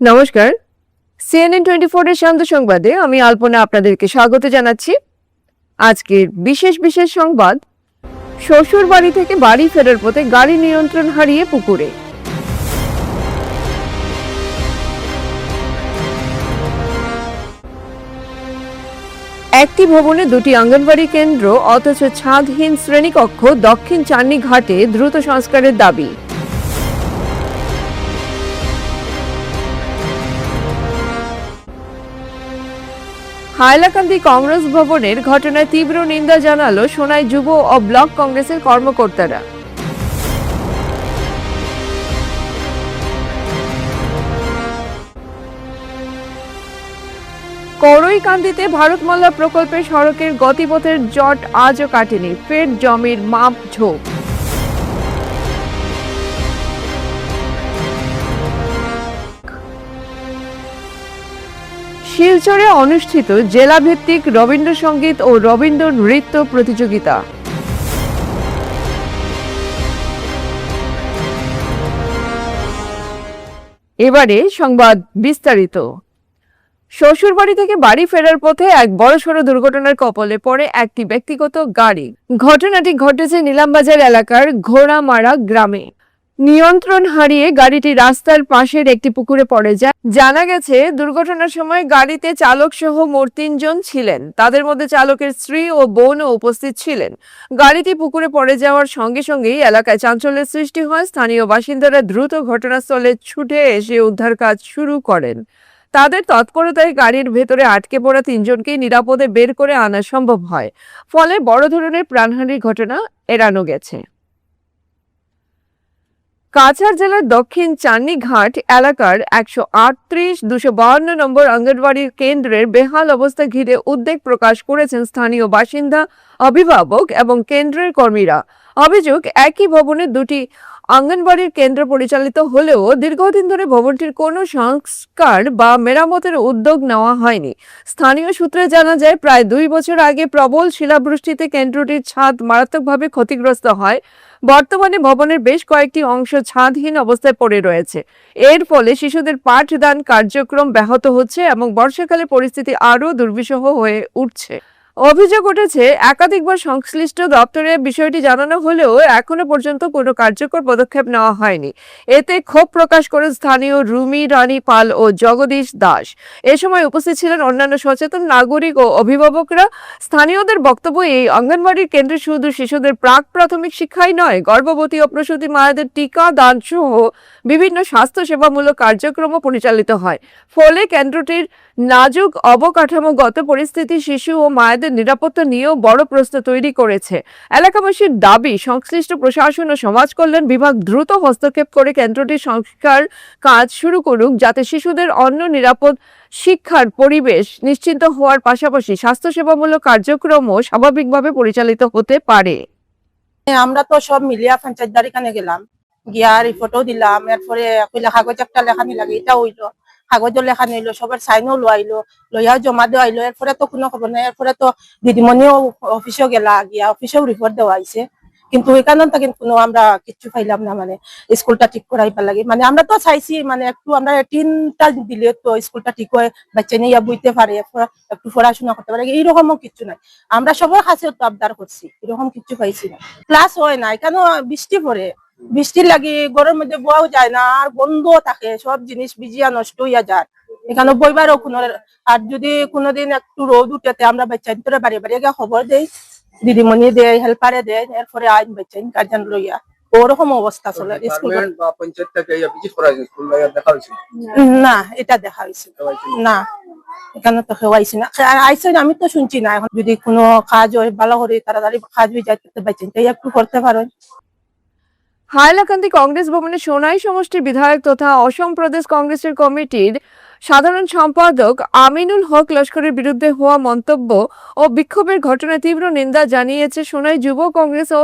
নমস্কার, CNN24 এর শান্ত সংবাদে আমি আলপনা আপনাদেরকে স্বাগত জানাচ্ছি। আজকের বিশেষ সংবাদ, শ্বশুর বাড়ি থেকে বাড়ি ফেরার পথে গাড়ি নিয়ন্ত্রণ হারিয়ে পুকুরে। একটি ভবনে দুটি অঙ্গনবাড়ি কেন্দ্র অথচ ছাদহীন শ্রেণীকক্ষ, দক্ষিণ চান্নি ঘাটে দ্রুত সংস্কারের দাবি। হাইলাকান্দি কংগ্রেস ভবনের ঘটনায় তীব্র নিন্দা জানালো সোনাই যুব ও ব্লক কংগ্রেসের কর্মকর্তারা। করইকান্দিতে ভারতমালা প্রকল্পের সড়কের গতিপথের জট আজও কাটেনি, ফের জমির মাপ ঝোঁক। শিলচরে অনুষ্ঠিত জেলাভিত্তিক রবীন্দ্রসঙ্গীত ও রবীন্দ্র নৃত্য প্রতিযোগিতা। এবারে সংবাদ বিস্তারিত। শ্বশুরবাড়ি থেকে বাড়ি ফেরার পথে এক বড়সড় দুর্ঘটনার কবলে পড়ে একটি ব্যক্তিগত গাড়ি। ঘটনাটি ঘটেছে নিলামবাজার এলাকার ঘোড়ামারা গ্রামে। নিয়ন্ত্রণ হারিয়ে গাড়িটি রাস্তার পাশের একটি পুকুরে পড়ে যায়। জানা গেছে, দুর্ঘটনার সময় গাড়িতে চালক সহ মোট 3 জন ছিলেন। তাদের মধ্যে চালকের স্ত্রী ও বোনও উপস্থিত ছিলেন। গাড়িটি পুকুরে পড়ে যাওয়ার সঙ্গে সঙ্গেই এলাকায় চাঞ্চল্যের সৃষ্টি হয়। স্থানীয় বাসিন্দারা দ্রুত ঘটনাস্থলে ছুটে এসে উদ্ধার কাজ শুরু করেন। তাদের তৎপরতায় গাড়ির ভেতরে আটকে পড়া 3 জনকেই নিরাপদে বের করে আনা সম্ভব হয়। ফলে বড় ধরনের প্রাণহানির ঘটনা এড়ানো গেছে। কাছাড় জেলার দক্ষিণ চান্নি ঘাট এলাকার 138-252 নম্বর অঙ্গনবাড়ি কেন্দ্রের বেহাল অবস্থা ঘিরে উদ্বেগ প্রকাশ করেছেন স্থানীয় বাসিন্দা, অভিভাবক এবং কেন্দ্রের কর্মীরা। অভিযোগ, একই ভবনে দুটি অঙ্গনবাড়ির কেন্দ্র পরিচালিত হলেও দীর্ঘদিন ধরে ভবনটির কোনো সংস্কার বা মেরামতের উদ্যোগ নেওয়া হয়নি। স্থানীয় সূত্রে জানা যায়, প্রায় 2 বছর আগে প্রবল শিলাবৃষ্টিতে কেন্দ্রটির ছাদ মারাত্মকভাবে ক্ষতিগ্রস্ত হয়। বর্তমানে ভবনের বেশ কয়েকটি অংশ ছাদহীন অবস্থায় পড়ে রয়েছে। এর ফলে শিশুদের পাঠদান কার্যক্রম ব্যাহত হচ্ছে এবং বর্ষাকালে পরিস্থিতি আরও দুর্বিষহ হয়ে উঠছে। অভিযোগ উঠেছে, একাধিকবার সংশ্লিষ্ট দপ্তরে বিষয়টি জানানো হলেও এখনো পর্যন্ত কোনো কার্যকর পদক্ষেপ নেওয়া হয়নি। এতে ক্ষোভ প্রকাশ করে স্থানীয় রুমি রানী পাল ও জগদীশ দাস। এ সময় উপস্থিত ছিলেন অন্যান্য সচেতন নাগরিক ও অভিভাবকরা। স্থানীয়দের বক্তব্য, এই অঙ্গনবাড়ির কেন্দ্রে শুধু শিশুদের প্রাক প্রাথমিক শিক্ষাই নয়, গর্ভবতী ও প্রসূতি মায়েদের টিকা দান সহ বিভিন্ন স্বাস্থ্যসেবামূলক কার্যক্রমও পরিচালিত হয়। ফলে কেন্দ্রটির নাজুক অবকাঠামোগত পরিস্থিতি শিশু ও মায়েদের নিরাপত্তা নিয়েও বড় প্রশ্ন তৈরি করেছে। এলাকাবাসীর দাবি, সংশ্লিষ্ট প্রশাসন ও সমাজ কল্যাণ বিভাগ দ্রুত হস্তক্ষেপ করে কেন্দ্রটির সংস্কার কাজ শুরু করুক, যাতে শিশুদের অন্য নিরাপদ শিক্ষার পরিবেশ নিশ্চিত হওয়ার পাশাপাশি স্বাস্থ্যসেবামূলক কার্যক্রমও স্বাভাবিকভাবে পরিচালিত হতে পারে। আমরা তো সব মিলিয়া পঞ্চায়েতদার এখানে গেলাম, গিয়া রিপোর্টও দিলাম। এরপরে কইলা কাগজ একটা লেখানি লাগে, এটা হইলো কাগজও লেখানি হইলো, সবার সাইনও লইলো, লইয়াও জমা দেওয়া হইলো। এরপরে তো কোনো খবর নাই। এরপরে তো দিদিমণিও অফিসেও গেলা, গিয়া অফিসেও রিপোর্ট দেওয়া হয়েছে, কিন্তু এখানে কোনো আমরা কিচ্ছু পাইলাম না। মানে স্কুলটা ঠিক করাইবার লাগে, মানে আমরা তো চাইছি মানে একটু আমরা টিনটা দিলে তো স্কুলটা ঠিক হয়, বাচ্চা নিয়ে বুঝতে পারে, একটু পড়াশোনা করতে পারে, এইরকমও কিছু নাই। আমরা সবার কাছে তো আবদার করছি, এরকম কিছু পাইছি না। ক্লাস হয় না, কেন বৃষ্টি পড়ে, বৃষ্টির লাগে ঘরের মধ্যে বয়াও যায় না, আর বন্ধ থাকে, সব জিনিস ভিজিয়া নষ্ট হইয়া যায়। এখানে বইবারও কোনো, আর যদি কোনোদিন একটু রোদ উঠেতে আমরা বাচ্চা ভিতরে বাড়ি বাড়ি গিয়ে খবর দেই, দিদিমণি দেয়, হেল্পারে দেয়, এরপরে আইন বাচ্চা গার্জেন লইয়া ওরকম অবস্থা চলে। না, এটা দেখা হয়েছে না, এখানে তো খেওয়াইছি না, আইসে আমি তো শুনছি না। এখন যদি কোনো কাজ হয় ভালো করে তাড়াতাড়ি কাজ হয়ে যায়, বাচ্চা একটু করতে পারেন। হাইলাকান্দি কংগ্রেস ভবনে সোনাই সমষ্টির বিধায়ক তথা অসম প্রদেশ কংগ্রেসের কমিটির সাধারণ সম্পাদক আমিনুল হক লস্করের বিরুদ্ধে হওয়া মন্তব্য ও বিক্ষোভের ঘটনায় তীব্র নিন্দা জানিয়েছে সোনাই যুব কংগ্রেস ও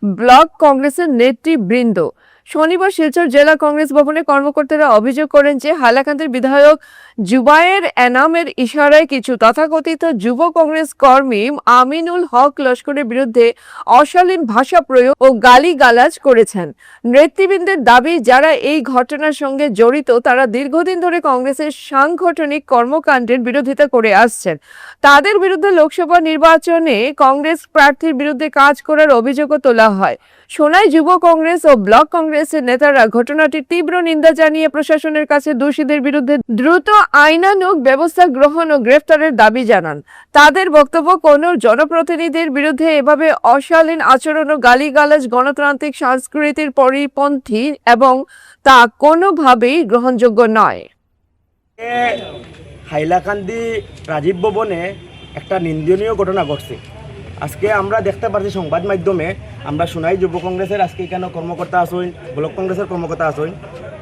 ব্লক কংগ্রেসের নেতৃবৃন্দ। শনিবার শিলচর জেলা কংগ্রেস ভবনে কর্মকর্তারা অভিযোগ করেন যে হাইলাকান্দির বিধায়ক জুবায়ের এনামের ইশারায় কিছু তথাকথিত যুব কংগ্রেস কর্মী আমিনুল হক লস্করের বিরুদ্ধে অশালীন ভাষা প্রয়োগ ও গালিগালাজ করেছেন। নেতৃবৃন্দের দাবি, যারা এই ঘটনার সঙ্গে জড়িত তারা দীর্ঘদিন ধরে কংগ্রেসের সাংগঠনিক কর্মকাণ্ডের বিরোধিতা করে আসছেন। তাদের বিরুদ্ধে লোকসভা নির্বাচনে কংগ্রেস প্রার্থীর বিরুদ্ধে কাজ করার অভিযোগও তোলা হয়। সোনাই যুব কংগ্রেস ও ব্লক কংগ্রেসের নেতারা ঘটনাটির তীব্র নিন্দা জানিয়ে প্রশাসনের কাছে দোষীদের বিরুদ্ধে দ্রুত আইনানুগ ব্যবস্থা গ্রহণ ও গ্রেফতারের দাবি জানান। তাদের বক্তব্য, কোনো জনপ্রতিনিধির বিরুদ্ধে এভাবে অশালীন আচরণ ও গালিগালাজ গণতান্ত্রিক সংস্কৃতির পরিপন্থী এবং তা কোনোভাবেই গ্রহণযোগ্য নয়। হাইলাকান্দি রাজীব ভবনে একটা নিন্দনীয় ঘটনা ঘটছে। আজকে আমরা দেখতে পাচ্ছি সংবাদ মাধ্যমে, আমরা সোনাই যুব কংগ্রেসের আজকে এখানে কর্মকর্তা আসুন, ব্লক কংগ্রেসের কর্মকর্তা আসুন।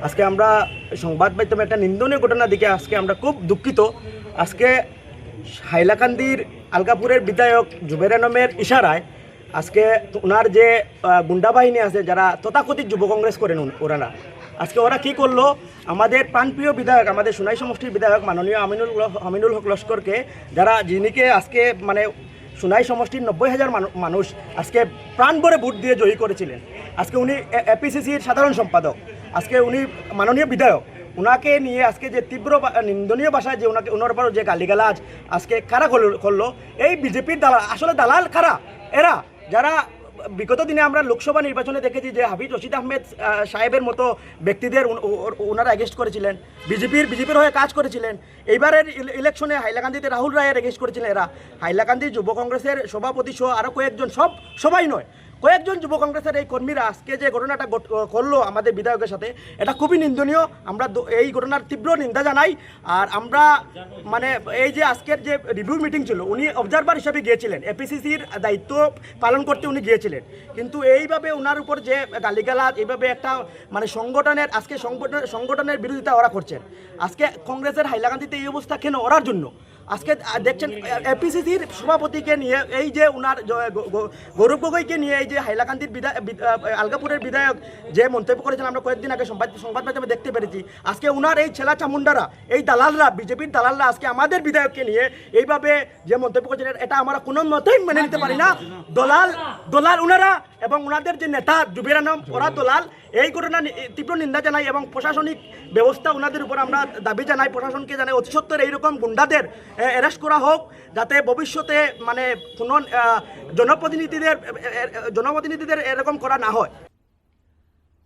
আজকে আমরা সংবাদ মাধ্যমে একটা নিন্দনীয় ঘটনা দেখে আজকে আমরা খুব দুঃখিত। আজকে হাইলাকান্দির আলগাপুরের বিধায়ক জুবের আলমের ইশারায় আজকে ওনার যে গুন্ডা বাহিনী আছে, যারা তথাকথিত যুব কংগ্রেস করেন ওরা, আজকে ওরা কি করলো, আমাদের প্রাণপ্রিয় বিধায়ক, আমাদের সোনাই সমষ্টির বিধায়ক মাননীয় আমিনুল হক লস্করকে, যিনিকে আজকে মানে সোনাই সমষ্টির 90,000 মানুষ আজকে প্রাণ ভরে ভোট দিয়ে জয়ী করেছিলেন। আজকে উনি এপিসিসির সাধারণ সম্পাদক, আজকে উনি মাননীয় বিধায়ক, ওনাকে নিয়ে আজকে যে তীব্র নিন্দনীয় ভাষায় যে ওনার উপর যে গালিগালাজ আজকে কারা করলো, এই বিজেপির দালাল, আসলে দালাল কারা? এরা যারা বিগত দিনে আমরা লোকসভা নির্বাচনে দেখেছি যে হাফিজ রশিদ আহমেদ সাহেবের মতো ব্যক্তিদের ওনারা এগেস্ট করেছিলেন, বিজেপির হয়ে কাজ করেছিলেন। এইবারের ইলেকশনে হাইলাকান্দিতে রাহুল রায়ের এগেস্ট করেছিলেন এরা। হাইলাকান্দি যুব কংগ্রেসের সভাপতি সহ আরও কয়েকজন, সবাই নয়, কয়েকজন যুব কংগ্রেসের এই কর্মীরা আজকে যে ঘটনাটা করলো আমাদের বিধায়কের সাথে, এটা খুবই নিন্দনীয়। আমরা এই ঘটনার তীব্র নিন্দা জানাই। আর আমরা মানে এই যে আজকের যে রিভিউ মিটিং ছিল, উনি অবজারভার হিসাবে গিয়েছিলেন, এপিসিসির দায়িত্ব পালন করতে উনি গিয়েছিলেন, কিন্তু এইভাবে ওনার উপর যে গালিগালাজ, এইভাবে একটা মানে সংগঠনের বিরোধিতা ওরা করছেন। আজকে কংগ্রেসের হাইলাকান্দিতে এই অবস্থা কেন? ওরার জন্য। আজকে দেখছেন এপিসিসির সভাপতিকে নিয়ে, এই যে ওনার গৌরব গগৈকে নিয়ে এই যে হাইলাকান্দির আলগাপুরের বিধায়ক যে মন্তব্য করেছেন, আমরা কয়েকদিন আগে সংবাদ মাধ্যমে দেখতে পেরেছি। আজকে ওনার এই ছেলা চামুন্ডারা, এই দালালরা, বিজেপির দালালরা আজকে আমাদের বিধায়ককে নিয়ে এইভাবে যে মন্তব্য করেছেন, এটা আমরা কোনো মতেই মেনে নিতে পারি না। দলাল ওনারা এবং ওনাদের যে নেতা জুবের আলম, ওরা দলাল। এই ঘটনা তীব্র নিন্দা জানাই এবং প্রশাসনিক ব্যবস্থা ওনাদের উপর আমরা দাবি জানাই, প্রশাসনকে জানাই অতি সত্বর এইরকম গুন্ডাদের অ্যারেস্ট করা হোক, যাতে ভবিষ্যতে মানে কোনো জনপ্রতিনিধিদের এরকম করা না হয়।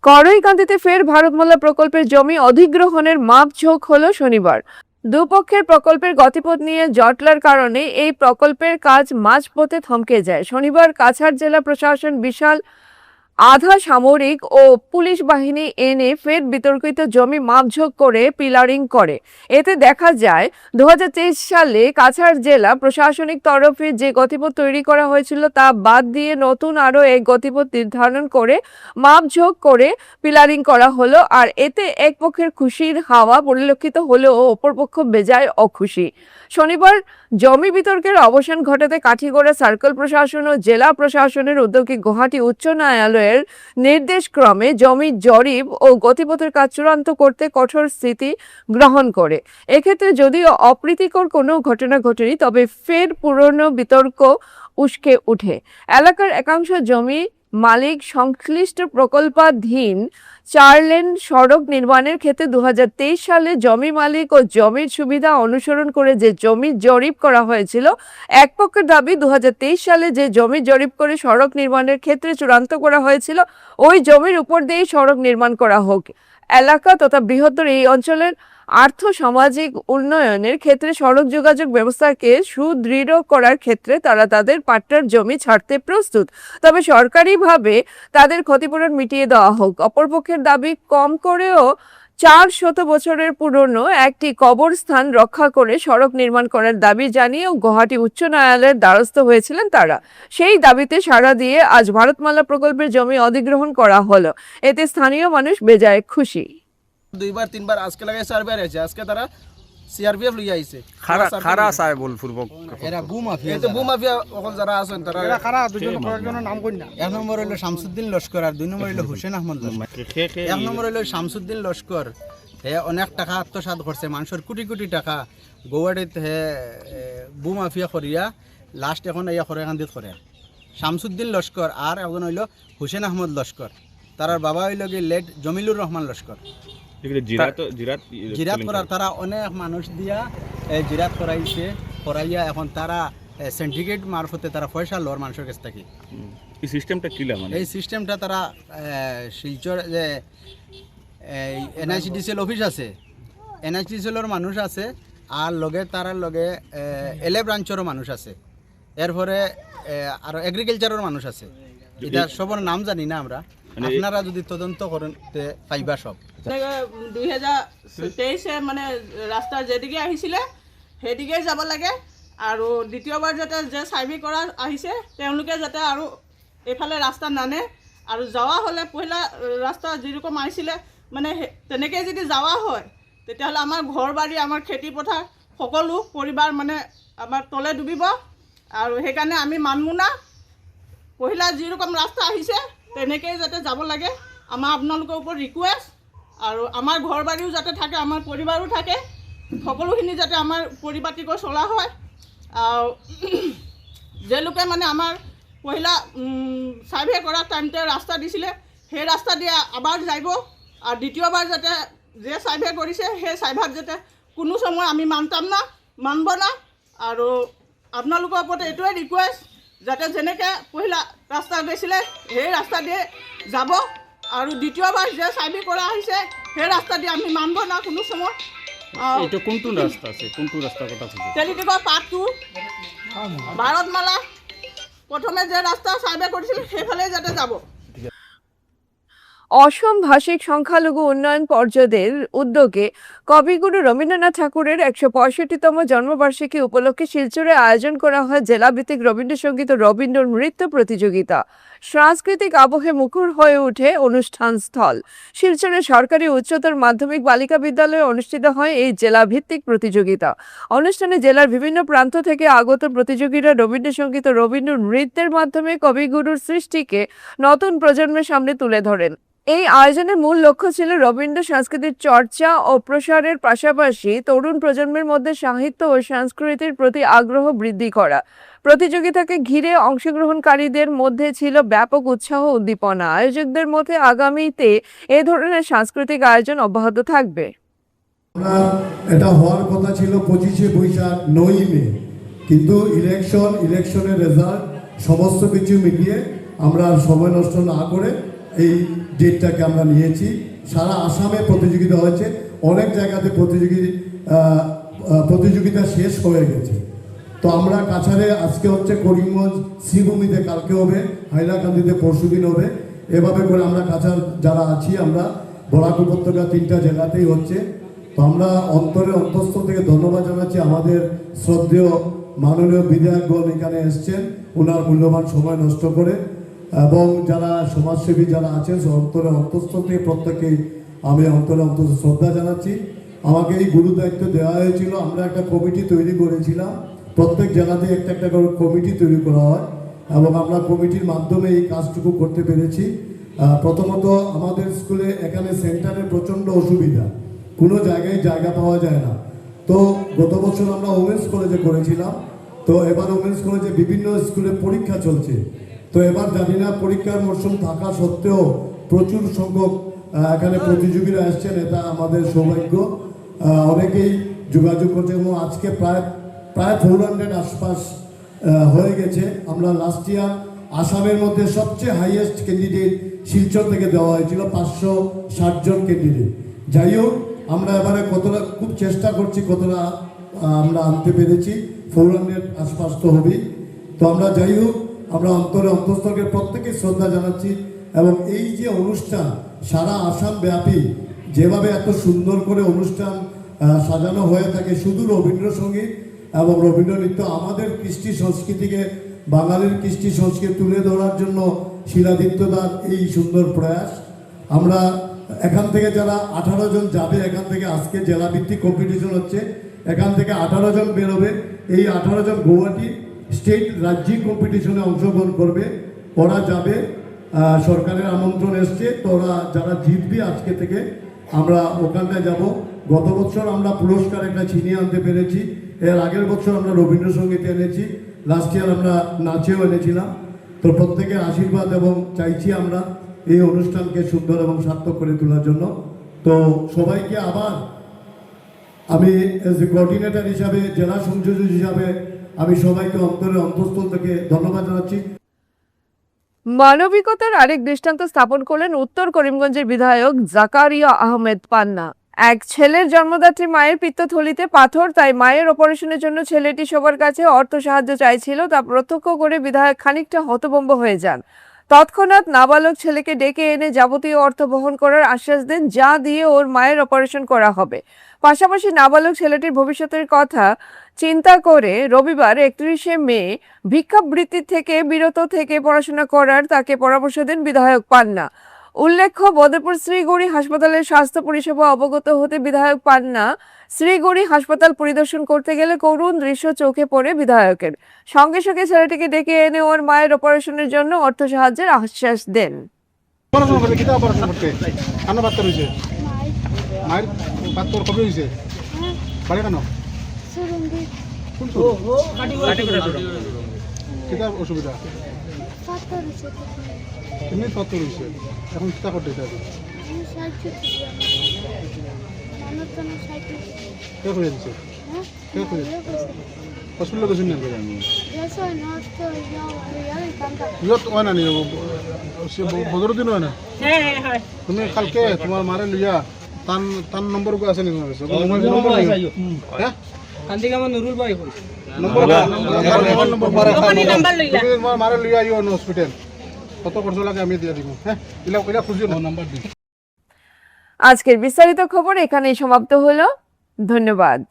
করইকান্দিতে ফের ভারতমালা প্রকল্পের জমি অধিগ্রহণের মাপঝোঁক হলো শনিবার। দুপক্ষের প্রকল্পের গতিপথ নিয়ে জটলার কারণে এই প্রকল্পের কাজ মাঝপথে থমকে যায়। শনিবার কাছাড় জেলা প্রশাসন বিশাল আধা সামরিক ও পুলিশ বাহিনী এনে ফের বিতর্কিত জমি মাপঝোঁক করে পিলারিং করে। এতে দেখা যায় 2023 সালে কাছাড় জেলা প্রশাসনিক তরফে যে গতিপথ তৈরি করা হয়েছিল তা বাদ দিয়ে নতুন আরও এক গতিপথ নির্ধারণ করে মাপঝোঁক করে পিলারিং করা হলো। আর এতে এক পক্ষের খুশির হাওয়া পরিলক্ষিত হলেও অপরপক্ষ বেজায় অখুশি। শনিবার জমি বিতর্কের অবসান ঘটাতে কাঠিগড়া সার্কেল প্রশাসন ও জেলা প্রশাসনের উদ্যোগে গুয়াহাটি উচ্চ ন্যায়ালয়ের নির্দেশক্রমে জমি জরিপ ও গতিপথের কাজ চূড়ান্ত করতে কঠোর স্থিতি গ্রহণ করে। এক্ষেত্রে যদিও অপ্রীতিকর কোনো ঘটনা ঘটেনি, তবে ফের পুরনো বিতর্ক উস্কে উঠে। এলাকার একাংশ জমি মালিক সংশ্লিষ্ট প্রকল্পাধীন 4 লেন সড়ক নির্মাণের ক্ষেত্রে 2023 সালে জমি মালিক ও জমির সুবিধা অনুসরণ করে যে জমি জরিপ করা হয়েছিল, এক পক্ষের দাবি 2023 সালে যে জমি জরিপ করে সড়ক নির্মাণের ক্ষেত্রে চূড়ান্ত করা হয়েছিল, ওই জমির উপর দিয়েই সড়ক নির্মাণ করা হোক। এলাকা তথা বৃহত্তর এই অঞ্চলের আর্থ সামাজিক উন্নয়নের ক্ষেত্রে সড়ক যোগাযোগ ব্যবস্থাকে সুদৃঢ় করার ক্ষেত্রে তারা তাদের পাট্টার জমি ছাড়তে প্রস্তুত, তবে সরকারিভাবে তাদের ক্ষতিপূরণ মিটিয়ে দেওয়া হোক। অপরপক্ষের দাবি, কম করেও 400 বছরের পুরনো একটি কবরস্থান রক্ষা করে সড়ক নির্মাণ করার দাবি জানিয়েও গুয়াহাটি উচ্চ ন্যায়ালয়ের দ্বারস্থ হয়েছিলেন তারা। সেই দাবিতে সাড়া দিয়ে আজ ভারতমালা প্রকল্পের জমি অধিগ্রহণ করা হলো। এতে স্থানীয় মানুষ বেজায় খুশি। 2 বার 3 বার আজকে লাগে 4 বার আছে। আজকে তারা সিআরপিএফ লইয়া আইছে খারা চাই বল পূর্ব এরা বু মাফিয়া এতে বু মাফিয়া অকল যারা আছেন তারা এরা খারা দুজন কয়েকজনের নাম কই না এক নম্বর হইলো শামসুদ্দিন লস্কর আর দুই নম্বর হইলো হোসেন আহমদ লস্কর এক নম্বর হইলো শামসুদ্দিন লস্কর হে অনেক টাকা আত্মসাৎ করছে মানুষের কোটি কোটি টাকা গৌহাটিত হে বু মাফিয়া করিয়া লাস্ট এখন ইয়া করে কান্দিত করে শামসুদ্দিন লস্কর আর একজন হইল হোসেন আহমদ লস্কর তার বাবা হইল কি লেট জমিলুর রহমান লস্কর জিরাত করার তারা অনেক মানুষ দিয়া জিরাত করাইছে করাইয়া এখন তারা সিন্ডিকেট মারফতে তারা পয়সা লওয়ার মানুষের কাছ থেকে এই সিস্টেমটা কিলা মানে এই সিস্টেমটা তারা শিলচর যে এনআইসিডিসিএল অফিস আছে এনআইসিডিসিএলের মানুষ আছে আর লগে তার লগে এলএ ব্রাঞ্চেরও মানুষ আছে এরপরে আর এগ্রিকালচারের মানুষ আছে এটা সবার নাম জানি না আমরা আপনারা যদি তদন্ত করেন পাইবা সব 2023 মানে ৰাস্তা যেদিকে আহিছিলে সেইদিকে যাব লাগে আৰু দ্বিতীয়বাৰ যাতে যে চাৰ্ভে কৰা আহিছে তেওঁলোকে যাতে আৰু এইফালে ৰাস্তা নানে আৰু যাওয়া হ'লে পহিলা ৰাস্তা যেরকম আহিছিলে মানে তেনেকৈ যদি যাওয়া হয় তেতিয়াহ'লে আমাৰ ঘৰ বাৰী আমাৰ খেতি পথাৰ সকলো পৰিবাৰ মানে আমাৰ তলে ডুবিব আৰু সেইকাৰণে আমি মানমুনা পহিলা যেরকম ৰাস্তা আহিছে তেনেকৈ যাতে যাব লাগে আমাৰ আপোনালোকৰ ওপৰত ৰিকুৱেষ্ট আৰু আমাৰ ঘৰ বাৰীও যাতে থাকে আমাৰ পৰিবাৰো থাকে সকলোখিনি যাতে আমাৰ পৰিপাটিকৈ চলা হয় আৰু যে লোকে মানে আমাৰ পহিলা সার্ভে করার টাইমতে রাস্তা দিছিলে সেই রাস্তা দিয়ে আবার যাইব আর দ্বিতীয়বার যাতে যে সার্ভে করেছে সেই সার্ভার যাতে কোনো সময় আমি মানতাম না মানব না আৰু আপোনালোকৰ ওপৰত এইটোৱে ৰিকুৱেষ্ট যাতে যেনেকৈ পহিলা ৰাস্তা দিছিলে সেই ৰাস্তা দিয়ে যাব আৰু দ্বিতীয়বাৰ যে সার্ভে করা আহিছে সেই রাস্তা দিয়ে আমি মানব না কোনো সময় এটা কোনটো রাস্তা আছে কোনটো রাস্তার কথা আছে তেলিটিকৰ পাৰ্ট 2 ভাৰতমালা প্রথমে যে রাস্তা সার্ভে করেছিল সেফালে যাতে যাব অসম ভাষিক সংখ্যালঘু উন্নয়ন পর্ষদের উদ্যোগে কবিগুরু রবীন্দ্রনাথ ঠাকুরের 165তম জন্মবার্ষিকী উপলক্ষে শিলচরে আয়োজন করা হয় জেলাভিত্তিক রবীন্দ্রসঙ্গীত ও রবীন্দ্র নৃত্য প্রতিযোগিতা। সাংস্কৃতিক আবহে মুখর হয়ে ওঠে অনুষ্ঠান স্থল। শিলচরের সরকারি উচ্চতর মাধ্যমিক বালিকা বিদ্যালয়ে অনুষ্ঠিত হয় এই জেলাভিত্তিক প্রতিযোগিতা। অনুষ্ঠানে জেলার বিভিন্ন প্রান্ত থেকে আগত প্রতিযোগীরা রবীন্দ্রসঙ্গীত ও রবীন্দ্র নৃত্যের মাধ্যমে কবিগুরুর সৃষ্টিকে নতুন প্রজন্মের সামনে তুলে ধরেন। এই আয়োজনের মূল লক্ষ্য ছিল রবীন্দ্র সংস্কৃতির চর্চা ও প্রসারের পাশাপাশি তরুণ প্রজন্মের মধ্যে সাহিত্য ও সংস্কৃতির প্রতি আগ্রহ বৃদ্ধি করা। প্রতিযোগিতাকে ঘিরে অংশগ্রহণকারীদের মধ্যে ছিল ব্যাপক উৎসাহ উদ্দীপনা। আয়োজকদের মতে আগামীতে এ ধরনের সাংস্কৃতিক আয়োজন অব্যাহত থাকবে। এটা হওয়ার কথা ছিল 25শে বৈশাখ 9ই মে, কিন্তু ইলেকশনের রেজাল্ট সমস্ত কিছু মিলিয়ে আমরা সময় নষ্ট না করে এই ডেটটাকে আমরা নিয়েছি। সারা আসামে প্রতিযোগিতা হয়েছে, অনেক জায়গাতে প্রতিযোগিতা শেষ হয়ে গেছে। তো আমরা কাছাড়ে আজকে হচ্ছে, করিমগঞ্জ শ্রীভূমিতে কালকে হবে, হাইলাকান্দিতে পরশুদিন হবে। এভাবে করে আমরা কাছাড় যারা আছি আমরা বরাক উপত্যকা 3টা জেলাতেই হচ্ছে। তো আমরা অন্তঃস্থল থেকে ধন্যবাদ জানাচ্ছি আমাদের শ্রদ্ধেয় মাননীয় বিধায়কগণ এখানে এসছেন ওনার মূল্যবান সময় নষ্ট করে, এবং যারা সমাজসেবী যারা আছেন অন্তঃস্থল থেকে প্রত্যেকেই আমি শ্রদ্ধা জানাচ্ছি। আমাকে এই গুরু দায়িত্ব দেওয়া হয়েছিল। আমরা একটা কমিটি তৈরি করেছিলাম, প্রত্যেক জেলাতে একটা করে কমিটি তৈরি করা হয়, এবং আমরা কমিটির মাধ্যমে এই কাজটুকু করতে পেরেছি। প্রথমত আমাদের স্কুলে এখানে সেন্টারের প্রচণ্ড অসুবিধা, কোনো জায়গায় জায়গা পাওয়া যায় না। তো গত বছর আমরা ওমেন্স কলেজে করেছিলাম, তো এবার ওমেন্স কলেজে বিভিন্ন স্কুলে পরীক্ষা চলছে। তো এবার জানি না পরীক্ষার মরশুম থাকা সত্ত্বেও প্রচুর সংখ্যক এখানে প্রতিযোগীরা এসছেন, এটা আমাদের সৌভাগ্য। অনেকেই যোগাযোগ করছে এবং আজকে প্রায় 400 আশপাশ হয়ে গেছে। আমরা লাস্ট ইয়ার আসামের মধ্যে সবচেয়ে হাইয়েস্ট ক্যান্ডিডেট শিলচর থেকে দেওয়া হয়েছিল, 560 জন ক্যান্ডিডেট। যাই হোক, আমরা এবারে কতটা খুব চেষ্টা করছি, কতটা আমরা আনতে পেরেছি, 400 আশপাশ তো হবেই। তো আমরা যাই হোক, আমরা অন্তঃস্থলের প্রত্যেকে শ্রদ্ধা জানাচ্ছি। এবং এই যে অনুষ্ঠান সারা আসাম ব্যাপী যেভাবে এত সুন্দর করে অনুষ্ঠান সাজানো হয়ে থাকে, শুধু রবীন্দ্রসঙ্গীত এবং রবীন্দ্র নৃত্য, আমাদের কৃষ্টি সংস্কৃতিকে, বাঙালির কৃষ্টি সংস্কৃতি তুলে ধরার জন্য শিলাদিত্যদার এই সুন্দর প্রয়াস। আমরা এখান থেকে যারা 18 জন যাবে, এখান থেকে আজকে জেলাভিত্তিক কম্পিটিশন হচ্ছে, এখান থেকে 18 জন বেরোবে। এই 18 জন গুয়াহাটি স্টেট রাজ্যিক কম্পিটিশনে অংশগ্রহণ করবে। ওরা যাবে, সরকারের আমন্ত্রণ এসছে, তো ওরা যারা জিতবে আজকে থেকে আমরা ওখানটায় যাব। গত বছর আমরা পুরস্কার একটা ছিনিয়ে আনতে পেরেছি, এর আগের বছর আমরা রবীন্দ্রসঙ্গীতে এনেছি, লাস্ট ইয়ার আমরা নাচেও এনেছিলাম। তো প্রত্যেকের আশীর্বাদ এবং চাইছি আমরা এই অনুষ্ঠানকে সুন্দর এবং সার্থক করে তোলার জন্য। তো সবাইকে আবার আমি এজ এ কোঅর্ডিনেটর হিসাবে, জেলা সংযোজক হিসাবে আমি সবাইকে অন্তঃস্থল থেকে ধন্যবাদ জানাচ্ছি। মানবিকতার আরেক দৃষ্টান্ত স্থাপন করলেন উত্তর করিমগঞ্জের বিধায়ক জাকারিয়া আহমেদ পান্না। এক ছেলের জন্মদাত্রী মায়ের পিত্তথলিতে পাথর, তাই মায়ের অপারেশনের জন্য ছেলেটি সবার কাছে অর্থ সাহায্য চাইছিল। তা প্রত্যক্ষ করে বিধায়ক খানিকটা হতভম্ব হয়ে যান। তৎক্ষণাৎ নাবালক ছেলেকে ডেকে এনে যাবতীয় অর্থ বহন করার আশ্বাস দেন, যা দিয়ে ওর মায়ের অপারেশন করা হবে। পাশাপাশি নাবালক ছেলেটির ভবিষ্যতের কথা চিন্তা করে রবিবার 31শে মে ভিক্ষাবৃত্তি থেকে বিরত থেকে পড়াশোনা করার তাকে পরামর্শ দেন বিধায়ক পান্না। উল্লেখ্য, বদরপুর শ্রীগৌরী হাসপাতালের স্বাস্থ্য পরিষেবা অবগত হতে বিধায়ক পান্না শ্রীগৌরী হাসপাতাল পরিদর্শন করতে গেলে করুণ দৃশ্য চোখে পড়ে বিধায়কের। সঙ্গে সঙ্গে ছেলেটিকে ডেকে এনে ওর মায়ের অপারেশনের জন্য অর্থ সাহায্যের আশ্বাস দেন। অসুবিধা এমনি পাথর হয়েছে, এখন চিন্তা করতে চাই কে করে দিচ্ছে, কে করে হসপিটালে গেছেন না ইয়ত হয় না নি বদরুদ্দিন হয় না? তুমি কালকে তোমার মারে লইয়া তার নম্বর আছে নি? মারে লইয়া আইও হসপিটাল, কত খরচ লাগে আমি দিয়ে দিব। হ্যাঁ, এলা খুঁজিও নাম্বার দিই। আজকের বিস্তারিত খবর এখানেই সমাপ্ত হলো। ধন্যবাদ।